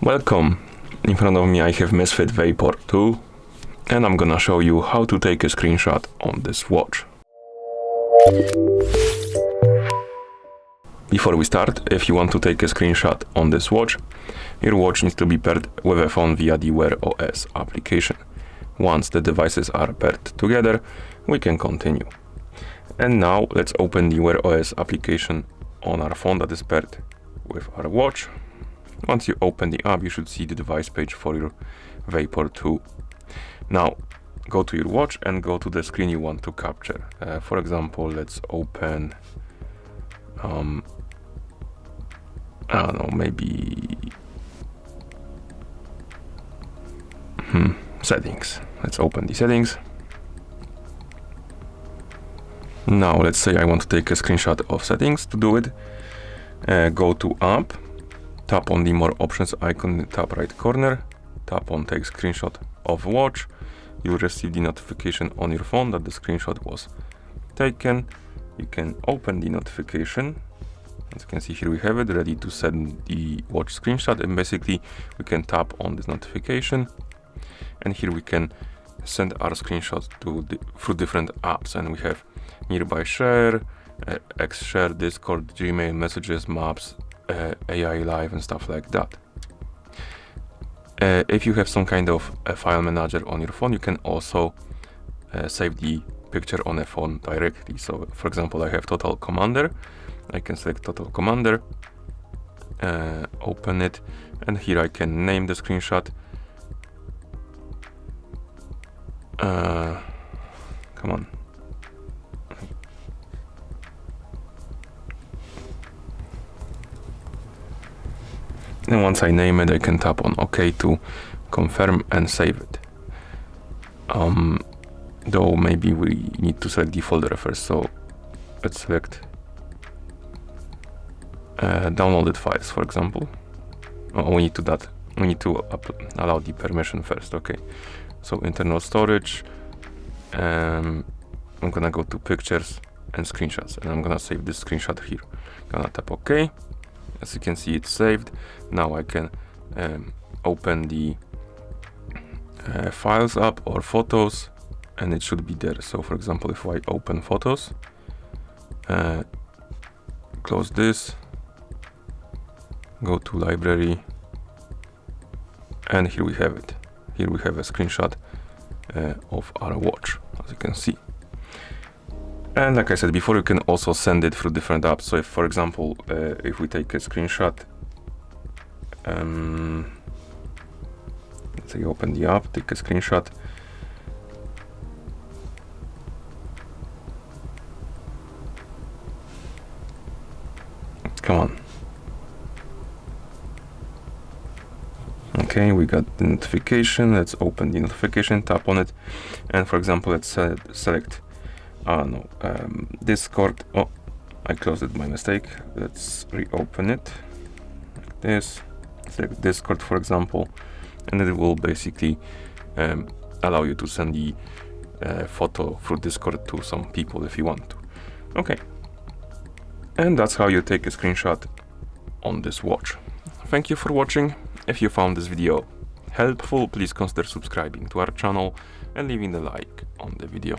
Welcome! In front of me I have MISFIT Vapor 2 and I'm gonna show you how to take a screenshot on this watch. Before we start, if you want to take a screenshot on this watch, your watch needs to be paired with a phone via the Wear OS application. Once the devices are paired together, we can continue. And now let's open the Wear OS application on our phone that is paired with our watch. Once you open the app, you should see the device page for your Vapor 2. Now, go to your watch and go to the screen you want to capture. For example, let's open, I don't know, maybe settings. Let's open the settings. Now, let's say I want to take a screenshot of settings. To do it, go to app. Tap on the more options icon in the top right corner, tap on take screenshot of watch. You'll receive the notification on your phone that the screenshot was taken. You can open the notification. As you can see here, we have it ready to send the watch screenshot, and basically we can tap on this notification and here we can send our screenshots through different apps, and we have nearby share, X share, Discord, Gmail, messages, maps, AI Live and stuff like that. If you have some kind of a file manager on your phone, you can also save the picture on a phone directly. So for example, I have Total Commander. I can select Total Commander, open it, and here I can name the screenshot. Come on. And once I name it, I can tap on OK to confirm and save it. Though maybe we need to select the folder first, so let's select downloaded files, for example. Oh, we need to allow the permission first. Okay, so internal storage. I'm gonna go to pictures and screenshots, and I'm gonna save this screenshot here. Gonna tap OK. As you can see, it's saved. Now I can open the files app or photos, and it should be there. So for example, if I open photos, close this, go to library, and here we have it. Here we have a screenshot of our watch, as you can see. And like I said before, you can also send it through different apps. So if, for example, if we take a screenshot, let's say open the app, take a screenshot. Come on. Okay, we got the notification. Let's open the notification, tap on it, and for example, let's select Discord. Oh, I closed it by mistake. Let's reopen it like this. Select Discord, for example, and it will basically allow you to send the photo through Discord to some people if you want to. Okay, and that's how you take a screenshot on this watch. Thank you for watching. If you found this video helpful, please consider subscribing to our channel and leaving a like on the video.